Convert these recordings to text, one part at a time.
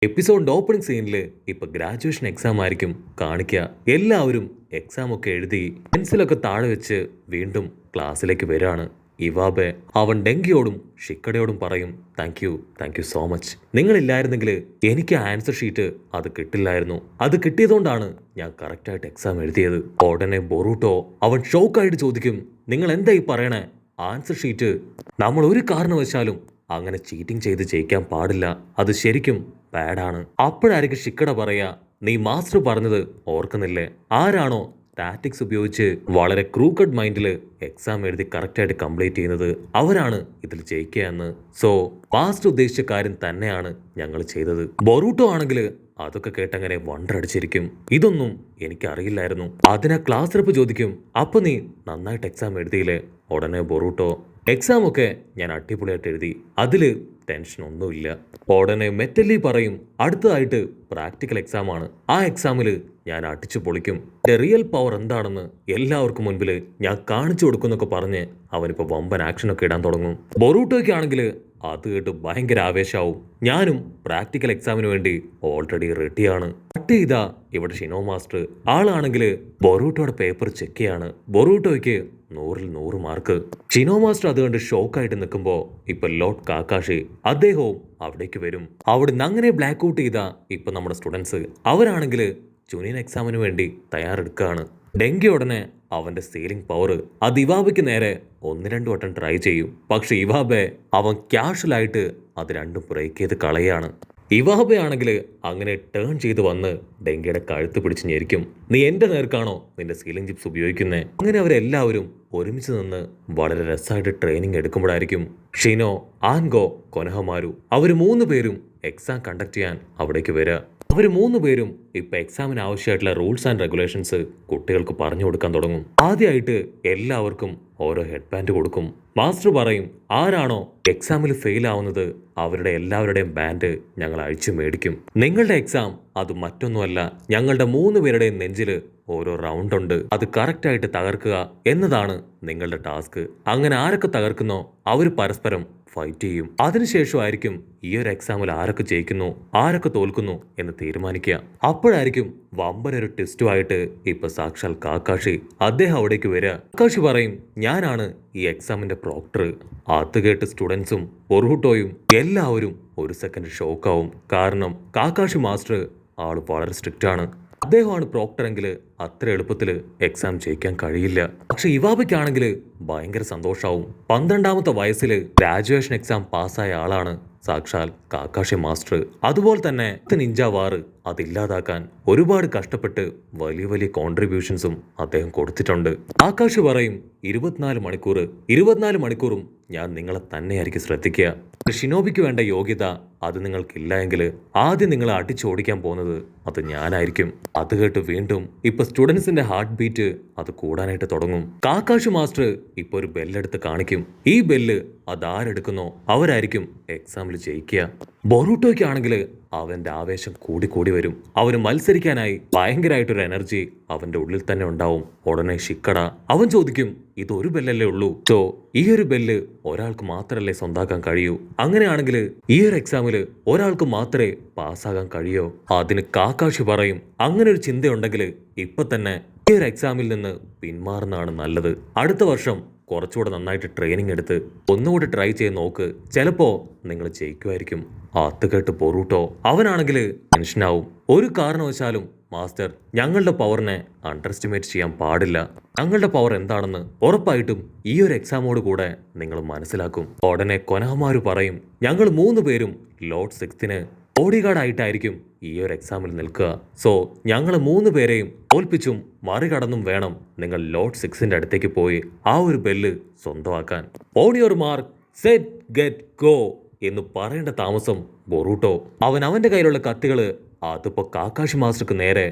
എപ്പിസോഡിന്റെ opening സീനിൽ ഇപ്പൊ graduation exam ആയിരിക്കും കാണിക്കുക. എല്ലാവരും എക്സാം ഒക്കെ എഴുതി പെൻസിലൊക്കെ താഴെ വെച്ച് വീണ്ടും ക്ലാസ്സിലേക്ക് വരികയാണ്. ഇവാബെ അവൻ ഡെങ്കിയോടും ഷിക്കടയോടും പറയും, താങ്ക് യു സോ മച്ച്. നിങ്ങളില്ലായിരുന്നെങ്കിൽ എനിക്ക് ആൻസർ ഷീറ്റ് അത് കിട്ടില്ലായിരുന്നു. അത് കിട്ടിയതുകൊണ്ടാണ് ഞാൻ കറക്റ്റായിട്ട് എക്സാം എഴുതിയത്. ഉടനെ ബൊറൂട്ടോ അവൻ ഷോക്കായിട്ട് ചോദിക്കും, നിങ്ങൾ എന്താ ഈ പറയണേ? ആൻസർ ഷീറ്റ് നമ്മൾ ഒരു കാരണവശാലും അങ്ങനെ ചീറ്റിംഗ് ചെയ്ത് ജയിക്കാൻ പാടില്ല. അത് ശരിക്കും ബാഡാണ്. അപ്പോഴായിരിക്കും ഷിക്കട പറയാ, നീ മാസ്റ്റർ പറഞ്ഞത് ഓർക്കുന്നില്ലേ? ആരാണോ ടാറ്റിക്സ് ഉപയോഗിച്ച് വളരെ ക്രൂക്കഡ് മൈൻഡിൽ എക്സാം എഴുതി കറക്റ്റായിട്ട് കംപ്ലീറ്റ് ചെയ്യുന്നത് അവരാണ് ഇതിൽ ജയിക്കുക എന്ന്. സോ മാസ്റ്റർ ഉദ്ദേശിച്ച കാര്യം തന്നെയാണ് ഞങ്ങൾ ചെയ്തത്. ബൊറൂട്ടോ ആണെങ്കിൽ അതൊക്കെ കേട്ടങ്ങനെ വണ്ടടിച്ചിരിക്കും. ഇതൊന്നും എനിക്കറിയില്ലായിരുന്നു. അതിനാ ക്ലാസ് റെപ്പ് ചോദിക്കും, അപ്പൊ നീ നന്നായിട്ട് എക്സാം എഴുതിയില്ലേ? ഉടനെ ബൊറൂട്ടോ, എക്സാം ഒക്കെ ഞാൻ അടിപൊളിയായിട്ട് എഴുതി, അതില് ടെൻഷൻ ഒന്നുമില്ല. ഉടനെ മെറ്റല്ലി പറയും, അടുത്തതായിട്ട് പ്രാക്ടിക്കൽ എക്സാം ആണ്. ആ എക്സാമിൽ ഞാൻ അടിച്ചു പൊളിക്കും. എന്റെ റിയൽ പവർ എന്താണെന്ന് എല്ലാവർക്കും മുൻപിൽ ഞാൻ കാണിച്ചു കൊടുക്കുന്നൊക്കെ പറഞ്ഞ് അവനിപ്പോ വമ്പൻ ആക്ഷനൊക്കെ ഇടാൻ തുടങ്ങും. ബൊറൂട്ടോയ്ക്ക് ആണെങ്കിൽ അത് കേട്ട് ഭയങ്കര ആവേശാവും. ഞാനും പ്രാക്ടിക്കൽ എക്സാമിന് വേണ്ടി ഓൾറെഡി റെഡിയാണ്. കട്ട് ചെയ്താ ഇവിടെ ഷിനോ മാസ്റ്റർ ആളാണെങ്കിൽ ബൊറൂട്ടോയുടെ പേപ്പർ ചെക്ക് ചെയ്യാണ്. ബൊറൂട്ടോയ്ക്ക് 100-ൽ 100 മാർക്ക്. ഷിനോ മാസ്റ്റർ അത് കണ്ട് ഷോക്കായിട്ട് നിൽക്കുമ്പോ ഇപ്പൊ ലോർഡ് കാക്കാഷി അദ്ദേഹവും അവിടേക്ക് വരും. അവിടുന്ന് അങ്ങനെ ബ്ലാക്ക് ഔട്ട് ചെയ്ത ഇപ്പൊ നമ്മുടെ സ്റ്റുഡൻസ് അവരാണെങ്കിൽ ജൂനിയർ എക്സാമിന് വേണ്ടി തയ്യാറെടുക്കുകയാണ്. ഡെങ്കി ഉടനെ അവന്റെ സീലിംഗ് പവർ അത് ഇവാബയ്ക്ക് നേരെ 1-2 വട്ടം ട്രൈ ചെയ്യും. പക്ഷെ ഇവാബെ അവൻ ക്യാഷ്വലായിട്ട് അത് രണ്ടും ബ്രേക്ക് ചെയ്ത് കളയാണ്. ഇവാബയാണെങ്കിൽ അങ്ങനെ ടേൺ ചെയ്ത് വന്ന് ഡെങ്കിയുടെ കഴുത്ത് പിടിച്ച് ഞെരിക്കും. നീ എന്റെ നേർക്കാണോ നിന്റെ സീലിംഗ് ചിപ്സ് ഉപയോഗിക്കുന്നത്? അങ്ങനെ അവരെല്ലാവരും ഒരുമിച്ച് നിന്ന് വളരെ രസമായിട്ട് ട്രെയിനിങ് എടുക്കുമ്പോഴായിരിക്കും ഷിനോ, ആൻഗോ, കൊനഹമാരു അവർ 3 പേരും എക്സാം കണ്ടക്ട് ചെയ്യാൻ അവിടേക്ക് വരിക. അവർ 3 പേരും ഇപ്പൊ എക്സാമിന് ആവശ്യമായിട്ടുള്ള റൂൾസ് ആൻഡ് റെഗുലേഷൻസ് കുട്ടികൾക്ക് പറഞ്ഞു കൊടുക്കാൻ തുടങ്ങും. ആദ്യമായിട്ട് എല്ലാവർക്കും ഓരോ ഹെഡ് ബാൻഡ് കൊടുക്കും. മാസ്റ്റർ പറയും, ആരാണോ എക്സാമിൽ ഫെയിൽ ആവുന്നത് അവരുടെ എല്ലാവരുടെയും ബാൻഡ് ഞങ്ങൾ അഴിച്ചു മേടിക്കും. നിങ്ങളുടെ എക്സാം അത് മറ്റൊന്നുമല്ല, ഞങ്ങളുടെ 3 പേരുടെയും നെഞ്ചില് ഓരോ റൗണ്ട് ഉണ്ട്. അത് കറക്റ്റായിട്ട് തകർക്കുക എന്നതാണ് നിങ്ങളുടെ ടാസ്ക്. അങ്ങനെ ആരൊക്കെ തകർക്കുന്നോ അവർ പരസ്പരം ഫൈറ്റ് ചെയ്യും. അതിനുശേഷമായിരിക്കും ഈ ഒരു എക്സാമിൽ ആരൊക്കെ ജയിക്കുന്നു ആരൊക്കെ തോൽക്കുന്നു എന്ന് തീരുമാനിക്കുക. അപ്പോഴായിരിക്കും വമ്പനൊരു ടെസ്റ്റുമായിട്ട് ഇപ്പൊ സാക്ഷാൽ കാക്കാഷി അദ്ദേഹം അവിടേക്ക് വരിക. കാക്കാഷി പറയും, ഞാനാണ് ഈ എക്സാമിന്റെ പ്രോക്ടർ. അത് കേട്ട് സ്റ്റുഡൻസും ബൊറൂട്ടോയും എല്ലാവരും ഒരു സെക്കൻഡ് ഷോക്കാവും. കാരണം കാക്കാഷി മാസ്റ്റർ ആള് വളരെ സ്ട്രിക്റ്റ് ആണ്. അദ്ദേഹമാണ് പ്രോക്ടറെങ്കിൽ അത്ര എളുപ്പത്തിൽ എക്സാം ജയിക്കാൻ കഴിയില്ല. പക്ഷെ ഇവാബയ്ക്കാണെങ്കിൽ ഭയങ്കര സന്തോഷാവും. 12ാമത്തെ വയസ്സിൽ ഗ്രാജുവേഷൻ എക്സാം പാസ്സായ ആളാണ് സാക്ഷാൽ കാക്കാഷി മാസ്റ്റർ. അതുപോലെ തന്നെ നിഞ്ച വാർ അതില്ലാതാക്കാൻ ഒരുപാട് കഷ്ടപ്പെട്ട് വലിയ വലിയ കോൺട്രിബ്യൂഷൻസും അദ്ദേഹം കൊടുത്തിട്ടുണ്ട്. കാക്കാഷി പറയും, 24 മണിക്കൂറും ഞാൻ നിങ്ങളെ തന്നെയായിരിക്കും ശ്രദ്ധിക്കുക. ഷിനോബിക്ക് വേണ്ട യോഗ്യത അത് നിങ്ങൾക്കില്ല എങ്കിൽ ആദ്യം നിങ്ങളെ അടിച്ചോടിക്കാൻ പോകുന്നത് അത് ഞാനായിരിക്കും. അത് കേട്ട് വീണ്ടും ഇപ്പൊ സ്റ്റുഡൻസിന്റെ ഹാർട്ട് ബീറ്റ് അത് കൂടാനായിട്ട് തുടങ്ങും. കാക്കാഷി മാസ്റ്റർ ഇപ്പൊ ഒരു ബെല്ലെടുത്ത് കാണിക്കും. ഈ ബെല്ല് അതാരെടുക്കുന്നോ അവരായിരിക്കും എക്സാമിൽ ജയിക്കുക. ബൊറൂട്ടോയ്ക്കാണെങ്കിൽ അവന്റെ ആവേശം കൂടി വരും. അവന് മത്സരിക്കാനായി ഭയങ്കരമായിട്ടൊരു എനർജി അവന്റെ ഉള്ളിൽ തന്നെ ഉണ്ടാവും. ഉടനെ ഷിക്കട അവൻ ചോദിക്കും, ഇതൊരു ബെല്ലല്ലേ ഉള്ളൂ, സോ ഈ ഒരു ബെല്ല് ഒരാൾക്ക് മാത്രമല്ലേ സ്വന്താക്കാൻ കഴിയൂ? അങ്ങനെയാണെങ്കിൽ ഈ ഒരു എക്സാമിൽ ഒരാൾക്ക് മാത്രമേ പാസ്സാകാൻ കഴിയോ? അതിന് കാക്കാഷി പറയും, അങ്ങനെ ഒരു ചിന്തയുണ്ടെങ്കിൽ ഇപ്പൊ തന്നെ ഈ ഒരു എക്സാമിൽ നിന്ന് പിന്മാറുന്നതാണ് നല്ലത്. അടുത്ത വർഷം കുറച്ചുകൂടെ നന്നായിട്ട് ട്രെയിനിങ് എടുത്ത് ഒന്നുകൂടി ട്രൈ ചെയ്ത് നോക്ക്, ചിലപ്പോ നിങ്ങൾ ജയിക്കുമായിരിക്കും. അത് കേട്ട് ബൊറൂട്ടോ അവനാണെങ്കിൽ ടെൻഷനാവും. ഒരു കാരണവശാലും മാസ്റ്റർ ഞങ്ങളുടെ പവറിനെ അണ്ടർ എസ്റ്റിമേറ്റ് ചെയ്യാൻ പാടില്ല. ഞങ്ങളുടെ പവർ എന്താണെന്ന് ഉറപ്പായിട്ടും ഈ ഒരു എക്സാമോട് കൂടെ നിങ്ങൾ മനസ്സിലാക്കും. ഉടനെ കൊനഹമാരു പറയും, ഞങ്ങൾ 3 പേരും ലോർഡ് 6ന് ബോഡി ഗാർഡ് ആയിട്ടായിരിക്കും ഈ ഒരു എക്സാമിൽ നിൽക്കുക. സോ ഞങ്ങൾ 3 പേരെയും തോൽപ്പിച്ചും മറികടന്നും വേണം നിങ്ങൾ ലോർഡ് 6ന്റെ അടുത്തേക്ക് പോയി ആ ഒരു ബെല്ല് സ്വന്തമാക്കാൻ. On your mark set get go എന്ന് പറയേണ്ട താമസം ബൊറൂട്ടോ അവന്റെ കയ്യിലുള്ള കത്തികള് അതിപ്പോ കാക്കാഷി മാസ്റ്റർക്ക് നേരെ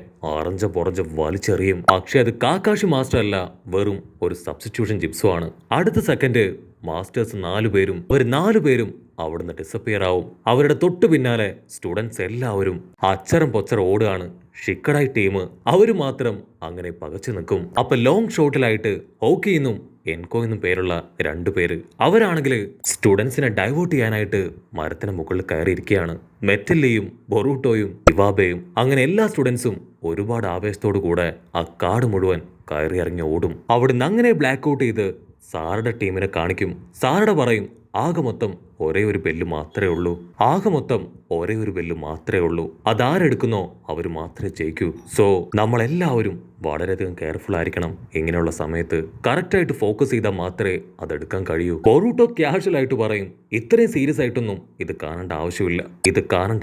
പുറഞ്ച് വലിച്ചെറിയും. പക്ഷെ അത് കാക്കാഷി മാസ്റ്റർ അല്ല, വെറും ഒരു സബ്സ്റ്റിറ്റ്യൂഷൻ ജിപ്സുമാണ്. അടുത്ത സെക്കൻഡ് മാസ്റ്റേഴ്സ് 4 പേരും അവിടുന്ന് ഡിസപ്പിയർ ആവും. അവരുടെ തൊട്ടു പിന്നാലെ സ്റ്റുഡൻസ് എല്ലാവരും അച്ചരം പൊച്ചരം ഓടുകയാണ്. ഷിക്കടായി ടീം അവര് മാത്രം അങ്ങനെ പകച്ചു നിൽക്കും. അപ്പൊ ലോങ് ഷോട്ടിലായിട്ട് ഹോക്കിന്നും എൻകോ എന്നും പേരുള്ള 2 പേര്. അവരാണെങ്കിൽ സ്റ്റുഡൻസിനെ ഡൈവേർട്ട് ചെയ്യാനായിട്ട് മരത്തിന് മുകളിൽ കയറിയിരിക്കുകയാണ്. മെറ്റലിയും ബൊറൂട്ടോയും ഇവാബയും അങ്ങനെ എല്ലാ സ്റ്റുഡൻസും ഒരുപാട് ആവേശത്തോടു കൂടെ ആ കാട് മുഴുവൻ കയറി ഇറങ്ങി ഓടും. അവിടുന്ന് അങ്ങനെ ബ്ലാക്ക് ഔട്ട് ചെയ്ത് സാറുടെ ടീമിനെ കാണിക്കും. സാറുടെ പറയും ആകെ മൊത്തം ഒരേ ഒരു ബെല്ല് മാത്രമേ ഉള്ളൂ. ആകെ മൊത്തം ഒരേ ഒരു ബെല്ല് മാത്രമേ ഉള്ളൂ. അതാരെടുക്കുന്നോ അവർ മാത്രമേ ജയിക്കൂ. സോ നമ്മളെല്ലാവരും വളരെയധികം കെയർഫുൾ ആയിരിക്കണം. ഇങ്ങനെയുള്ള സമയത്ത് കറക്റ്റായിട്ട് ഫോക്കസ് ചെയ്താൽ മാത്രമേ അതെടുക്കാൻ കഴിയൂ. ബൊറൂട്ടോ ക്യാഷ്വൽ ആയിട്ട് പറയും ഇത്രയും സീരിയസ് ആയിട്ടൊന്നും ഇത് കാണേണ്ട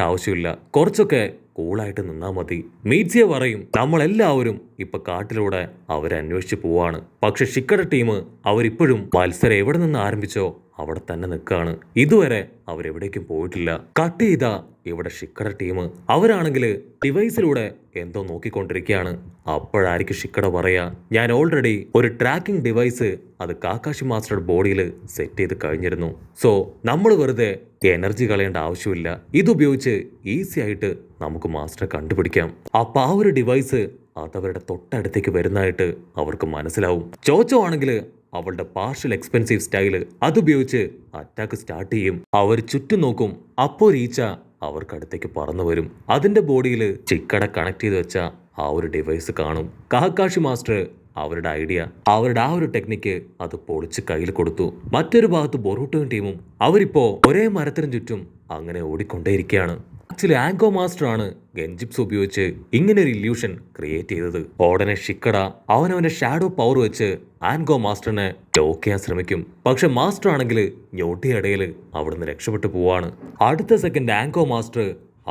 ആവശ്യമില്ല. കുറച്ചൊക്കെ കൂളായിട്ട് നിന്നാ മതി. മീറ്റ്സിയ പറയും നമ്മളെല്ലാവരും ഇപ്പൊ കാട്ടിലൂടെ അവരെ അന്വേഷിച്ച് പോവാണ്. പക്ഷെ ഷിക്കയുടെ ടീം അവരിപ്പോഴും മത്സരം എവിടെ നിന്ന് ആരംഭിച്ചോ അവിടെ തന്നെ നിൽക്കാണ്. ഇതുവരെ അവരെവിടേക്കും പോയിട്ടില്ല. കട്ട് ചെയ്താ ഇവിടെ ഷിക്കയുടെ ടീം അവരാണെങ്കിൽ ഡിവൈസിലൂടെ എന്തോ നോക്കിക്കൊണ്ടിരിക്കുകയാണ്. അപ്പോഴായിരിക്കും ഷിക്കട പറയാ ഞാൻ ഓൾറെഡി ഒരു ട്രാക്കിംഗ് ഡിവൈസ് അത് കാക്കാഷി മാസ്റ്ററുടെ ബോഡിയിൽ സെറ്റ് ചെയ്ത് കഴിഞ്ഞിരുന്നു. സോ നമ്മൾ വെറുതെ എനർജി കളയേണ്ട ആവശ്യമില്ല. ഇതുപയോഗിച്ച് ഈസി ആയിട്ട് നമുക്ക് മാസ്റ്ററെ കണ്ടുപിടിക്കാം. അപ്പൊ ആ ഒരു ഡിവൈസ് അതവരുടെ തൊട്ടടുത്തേക്ക് വരുന്നതായിട്ട് അവർക്ക് മനസ്സിലാവും. ചോച്ചോ ആണെങ്കിൽ അവളുടെ പാർഷ്യൽ എക്സ്പെൻസീവ് സ്റ്റൈല് അതുപയോഗിച്ച് അറ്റാക്ക് സ്റ്റാർട്ട് ചെയ്യും. അവർ ചുറ്റും നോക്കും. അപ്പോൾ ഈച്ച അവർക്കടുത്തേക്ക് പറന്നു വരും. അതിന്റെ ബോഡിയിൽ ചിക്കട കണക്ട് ചെയ്ത് വെച്ച ആ ഒരു ഡിവൈസ് കാണും. കാക്കാഷി മാസ്റ്റർ അവരുടെ ഐഡിയ അവരുടെ ആ ഒരു ടെക്നിക്ക് അത് പൊളിച്ച് കയ്യിൽ കൊടുത്തു. മറ്റൊരു ഭാഗത്ത് ബൊറൂട്ടോയും ടീമും അവരിപ്പോ ഒരേ മരത്തിനും ചുറ്റും അങ്ങനെ ഓടിക്കൊണ്ടേയിരിക്കുകയാണ്. ആക്ച്വലി ആങ്കോ മാസ്റ്റർ ആണ് ഗെൻജിപ്സ് ഉപയോഗിച്ച് ഇങ്ങനെ ഒരു ഇല്യൂഷൻ ക്രിയേറ്റ് ചെയ്തത്. ഉടനെ ഷിക്കട അവനവന്റെ ഷാഡോ പവർ വെച്ച് ആൻഗോ മാസ്റ്ററിനെ ലോക്ക് ചെയ്യാൻ ശ്രമിക്കും. പക്ഷെ മാസ്റ്റർ ആണെങ്കിൽ ഞൊട്ടിയിടയിൽ അവിടുന്ന് രക്ഷപ്പെട്ടു പോവാണ്. അടുത്ത സെക്കൻഡ് ആങ്കോ മാസ്റ്റർ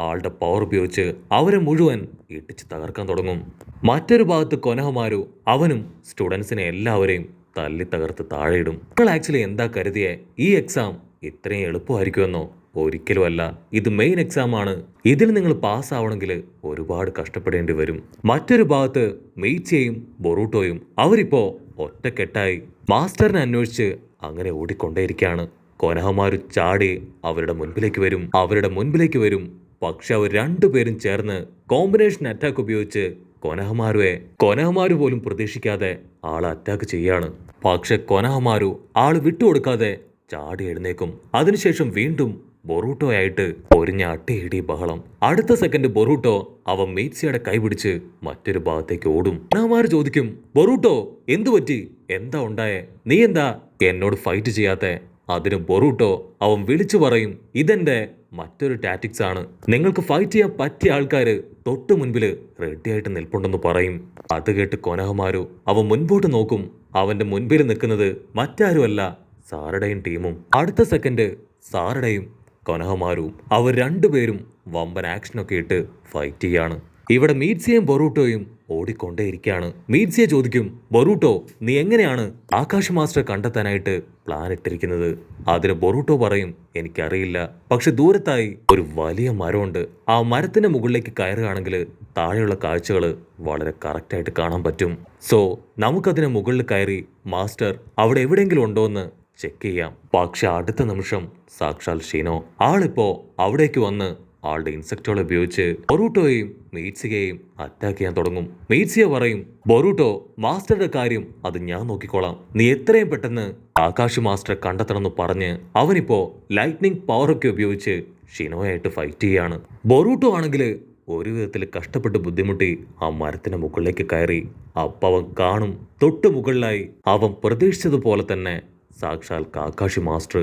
ആളുടെ പവർ ഉപയോഗിച്ച് അവരെ മുഴുവൻ ഇടിച്ച് തകർക്കാൻ തുടങ്ങും. മറ്റൊരു ഭാഗത്ത് കൊനഹമാരു അവനും സ്റ്റുഡൻസിനെ എല്ലാവരെയും തല്ലി തകർത്ത് താഴെയിടും. നിങ്ങൾ ആക്ച്വലി എന്താ കരുതിയേ ഈ എക്സാം ഇത്രയും എളുപ്പമായിരിക്കുമെന്നോ? ഒരിക്കലുമല്ല. ഇത് മെയിൻ എക്സാം ആണ്. ഇതിൽ നിങ്ങൾ പാസ്സാവണമെങ്കിൽ ഒരുപാട് കഷ്ടപ്പെടേണ്ടി വരും. മറ്റൊരു ഭാഗത്ത് മീറ്റ്സിയയും ബൊറൂട്ടോയും അവരിപ്പോ ഒറ്റക്കെട്ടായി മാസ്റ്ററിനെ അന്വേഷിച്ച് അങ്ങനെ ഓടിക്കൊണ്ടേയിരിക്കുകയാണ്. കൊനഹമാരു ചാടി അവരുടെ മുൻപിലേക്ക് വരും. പക്ഷെ അവർ 2 പേരും ചേർന്ന് കോമ്പിനേഷൻ അറ്റാക്ക് ഉപയോഗിച്ച് കൊനഹമാരു പോലും പ്രതീക്ഷിക്കാതെ ആളെ അറ്റാക്ക് ചെയ്യാണ്. പക്ഷെ കൊനഹമാരു ആള് വിട്ടുകൊടുക്കാതെ ചാടി എഴുന്നേക്കും. അതിനുശേഷം വീണ്ടും ബൊറൂട്ടോ ആയിട്ട് ഒരിഞ്ഞ അട്ടയിടി ബഹളം. അടുത്ത സെക്കൻഡ് ബൊറൂട്ടോ അവൻ മീറ്റ്സിയുടെ കൈ പിടിച്ച് മറ്റൊരു ഭാഗത്തേക്ക് ഓടും. കൊനഹമാരു ചോദിക്കും ബൊറൂട്ടോ എന്തു പറ്റി? എന്താ ഉണ്ടായേ? നീ എന്താ എന്നോട് ഫൈറ്റ് ചെയ്യാത്തെ? അതിന് ബൊറൂട്ടോ അവൻ വിളിച്ചു പറയും ഇതെന്റെ മറ്റൊരു ടാറ്റിക്സ് ആണ്. നിങ്ങൾക്ക് ഫൈറ്റ് ചെയ്യാൻ പറ്റിയ ആൾക്കാര് തൊട്ടു മുൻപില് റെഡി ആയിട്ട് നിൽപ്പുണ്ടെന്ന് പറയും. അത് കേട്ട് കൊനഹമാരു അവൻ മുൻപോട്ട് നോക്കും. അവന്റെ മുൻപിൽ നിൽക്കുന്നത് മറ്റാരുമല്ല സാറുടെയും ടീമും. അടുത്ത സെക്കൻഡ് സാറുടെയും കൊനഹമാരും അവർ 2 പേരും വമ്പൻ ആക്ഷനൊക്കെ ഇട്ട് ഫൈറ്റ് ചെയ്യാണ്. ഇവിടെ മീറ്റ്സിയയും ബൊറൂട്ടോയും ഓടിക്കൊണ്ടേയിരിക്കുകയാണ്. മീറ്റ്സിയെ ചോദിക്കും ബൊറൂട്ടോ നീ എങ്ങനെയാണ് ആകാശ് മാസ്റ്റർ കണ്ടെത്താനായിട്ട് പ്ലാൻ ഇട്ടിരിക്കുന്നത്? അതിന് ബൊറൂട്ടോ പറയും എനിക്കറിയില്ല. പക്ഷെ ദൂരത്തായി ഒരു വലിയ മരമുണ്ട്. ആ മരത്തിന്റെ മുകളിലേക്ക് കയറുകയാണെങ്കിൽ താഴെയുള്ള കാഴ്ചകൾ വളരെ കറക്റ്റായിട്ട് കാണാൻ പറ്റും. സോ നമുക്കതിന് മുകളിൽ കയറി മാസ്റ്റർ അവിടെ എവിടെയെങ്കിലും ഉണ്ടോ എന്ന് ചെക്ക് ചെയ്യാം. പക്ഷെ അടുത്ത നിമിഷം സാക്ഷാൽ ഷിനോ ആളിപ്പോ അവിടേക്ക് വന്ന് ആളുടെ ഇൻസെക്റ്റുകൾ ഉപയോഗിച്ച് ബൊറൂട്ടോയെയും മീറ്റ്സിയെയും അറ്റാക്ക് ചെയ്യാൻ തുടങ്ങും. മീറ്റ്സിയ പറയും ബൊറൂട്ടോ മാസ്റ്ററുടെ കാര്യം അത് ഞാൻ നോക്കിക്കോളാം. നീ എത്രയും പെട്ടെന്ന് ആകാശ് മാസ്റ്ററെ കണ്ടെത്തണമെന്ന് പറഞ്ഞ് അവനിപ്പോ ലൈറ്റ്നിങ് പവറൊക്കെ ഉപയോഗിച്ച് ഷിനോയായിട്ട് ഫൈറ്റ് ചെയ്യാണ്. ബൊറൂട്ടോ ആണെങ്കിൽ ഒരു വിധത്തിൽ കഷ്ടപ്പെട്ട് ബുദ്ധിമുട്ടി ആ മരത്തിന് മുകളിലേക്ക് കയറി. അപ്പൊ അവൻ കാണും തൊട്ടു മുകളിലായി അവൻ പ്രതീക്ഷിച്ചതുപോലെ തന്നെ സാക്ഷാൽ കാക്കാഷി മാസ്റ്റർ.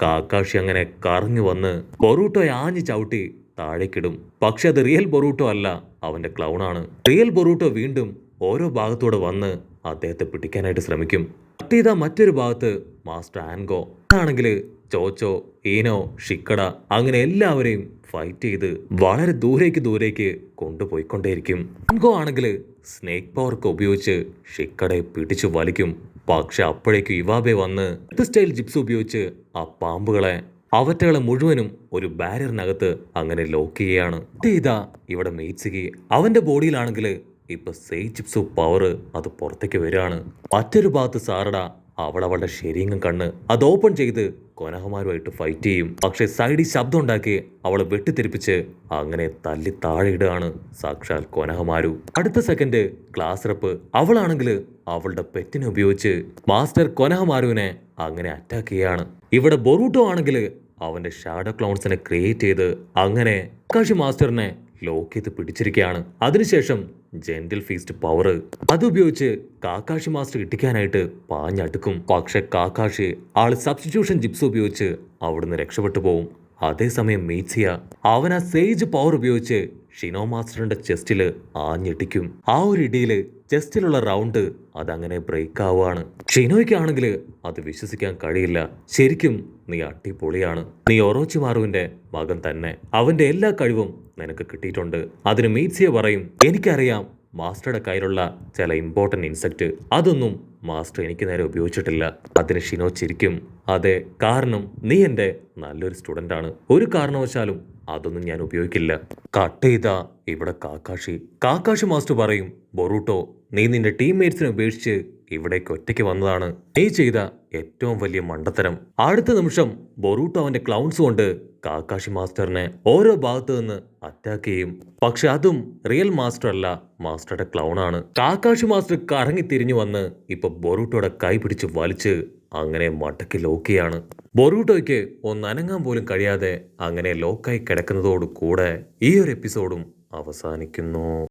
കാക്കാഷി അങ്ങനെ കറങ്ങി വന്ന് ബൊറൂട്ടോയെ ആഞ്ഞു ചവിട്ടി താഴേക്കിടും. പക്ഷെ അത് റിയൽ ബൊറൂട്ടോ അല്ല, അവന്റെ ക്ലൗണാണ്. റിയൽ ബൊറൂട്ടോ വീണ്ടും ഓരോ ഭാഗത്തൂടെ വന്ന് അദ്ദേഹത്തെ പിടിക്കാനായിട്ട് ശ്രമിക്കും. കട്ട് ചെയ്ത മറ്റൊരു ഭാഗത്ത് മാസ്റ്റർ ആൻഗോ ആണെങ്കിൽ ചോച്ചോ ഈനോ ഷിക്കട അങ്ങനെ എല്ലാവരെയും ഫൈറ്റ് ചെയ്ത് വളരെ ദൂരേക്ക് കൊണ്ടുപോയിക്കൊണ്ടേയിരിക്കും. ആൻഗോ ആണെങ്കിൽ സ്നേക്ക് പവർക്ക് ഉപയോഗിച്ച് ഷിക്കടയെ പിടിച്ചു വലിക്കും. പക്ഷെ അപ്പോഴേക്കും ഇവാബെ വന്ന് സ്റ്റൈൽ ജിപ്സ് ഉപയോഗിച്ച് ആ പാമ്പുകളെ അവറ്റകളെ മുഴുവനും ഒരു ബാരിയറിനകത്ത് അങ്ങനെ ലോക്ക് ചെയ്യാണ്. ഇതാ ഇവിടെ മീറ്റ്സിക്ക് അവന്റെ ബോഡിയിലാണെങ്കിൽ ഇപ്പൊ സെയ്ജിപ്സു പവർ അത് പുറത്തേക്ക് വരികയാണ്. മറ്റൊരു ഭാഗത്ത് സാറട അവളുടെ ഷെരീങ്ങും കണ്ണ് അത് ഓപ്പൺ ചെയ്ത് കൊനഹമാരുമായിട്ട് ഫൈറ്റ് ചെയ്യും. പക്ഷെ സൈഡിൽ ശബ്ദം ഉണ്ടാക്കി അവളെ വെട്ടിത്തെറിപ്പിച്ച് അങ്ങനെ തല്ലി താഴെയിടുകയാണ് സാക്ഷാൽ കൊനഹമാരു. അടുത്ത സെക്കൻഡ് ക്ലാസ് റെപ്പ് അവളാണെങ്കിൽ അവളുടെ പെറ്റിനെ ഉപയോഗിച്ച് മാസ്റ്റർ കൊനഹമാരുവിനെ അങ്ങനെ അറ്റാക്ക് ചെയ്യാണ്. ഇവിടെ ബൊറൂട്ടോ ആണെങ്കിൽ അവന്റെ ഷാഡോ ക്ലൗൺസിനെ ക്രിയേറ്റ് ചെയ്ത് അങ്ങനെ കാക്കാഷി മാസ്റ്ററിനെ ലോക്ക് ചെയ്ത് പിടിച്ചിരിക്കുകയാണ്. അതിനുശേഷം ജെന്റിൽ ഫീസ്റ്റ് പവർ അതുപയോഗിച്ച് കാക്കാഷി മാസ്റ്റർ ഇട്ടിക്കാനായിട്ട് പാഞ്ഞടുക്കും. പക്ഷെ കാക്കാഷി ആള് സബ്സ്റ്റിറ്റ്യൂഷൻ ജിപ്സ് ഉപയോഗിച്ച് അവിടുന്ന് രക്ഷപ്പെട്ടു പോവും. അതേസമയം മീറ്റ്സിയ അവൻ ആ സേജ് പവർ ഉപയോഗിച്ച് ഷിനോ മാസ്റ്ററിന്റെ ചെസ്റ്റില് ആഞ്ഞിട്ടിക്കും. ആ ഒരു ഇടിയില് ചെസ്റ്റിലുള്ള റൗണ്ട് അതങ്ങനെ ബ്രേക്ക് ആവുകയാണ്. ഷിനോയ്ക്കാണെങ്കിൽ അത് വിശ്വസിക്കാൻ കഴിയില്ല. ശരിക്കും നീ അടിപൊളിയാണ്. നീ ഒറോച്ചിമാറുവിന്റെ മകൻ തന്നെ. അവന്റെ എല്ലാ കഴിവും നിനക്ക് കിട്ടിയിട്ടുണ്ട്. അതിന് മീറ്റ്സിയ പറയും, എനിക്കറിയാം മാസ്റ്ററുടെ കയ്യിലുള്ള ചില ഇമ്പോർട്ടന്റ് ഇൻസെക്റ്റ് അതൊന്നും മാസ്റ്റർ എനിക്ക് നേരെ ഉപയോഗിച്ചിട്ടില്ല. അതിന് ഷിനോ ചിരിക്കും. അതെ, കാരണം നീ എൻ്റെ നല്ലൊരു സ്റ്റുഡൻ്റ് ആണ്. ഒരു കാരണവശാലും അതൊന്നും ഞാൻ ഉപയോഗിക്കില്ല. കട്ട് ചെയ്താ ഇവിടെ കാക്കാഷി മാസ്റ്റർ പറയും, ബൊറൂട്ടോ നീ നിന്റെ ടീംമേറ്റ്സിനെ ഉപേക്ഷിച്ച് ഇവിടേക്ക് ഒറ്റയ്ക്ക് വന്നതാണ് നീ ചെയ്ത ഏറ്റവും വലിയ മണ്ടത്തരം. അടുത്ത നിമിഷം ബൊറൂട്ടോ അവന്റെ ക്ലൗൺസ് കൊണ്ട് കാക്കാഷി മാസ്റ്ററിനെ ഓരോ ഭാഗത്തു നിന്ന് അറ്റാക്ക് ചെയ്യും. പക്ഷെ അതും റിയൽ മാസ്റ്റർ അല്ല, മാസ്റ്ററുടെ ക്ലൗൺ ആണ്. കാക്കാഷി മാസ്റ്റർ കറങ്ങി തിരിഞ്ഞു വന്ന് ഇപ്പൊ ബൊറൂട്ടോയുടെ കൈ പിടിച്ച് വലിച്ച് അങ്ങനെ മടക്കി ലോക്കിയാണ്. ബൊറൂട്ടോയ്ക്ക് ഒന്നനങ്ങാൻ പോലും കഴിയാതെ അങ്ങനെ ലോക്കായി കിടക്കുന്നതോടു കൂടെ ഈ ഒരു എപ്പിസോഡും അവസാനിക്കുന്നു.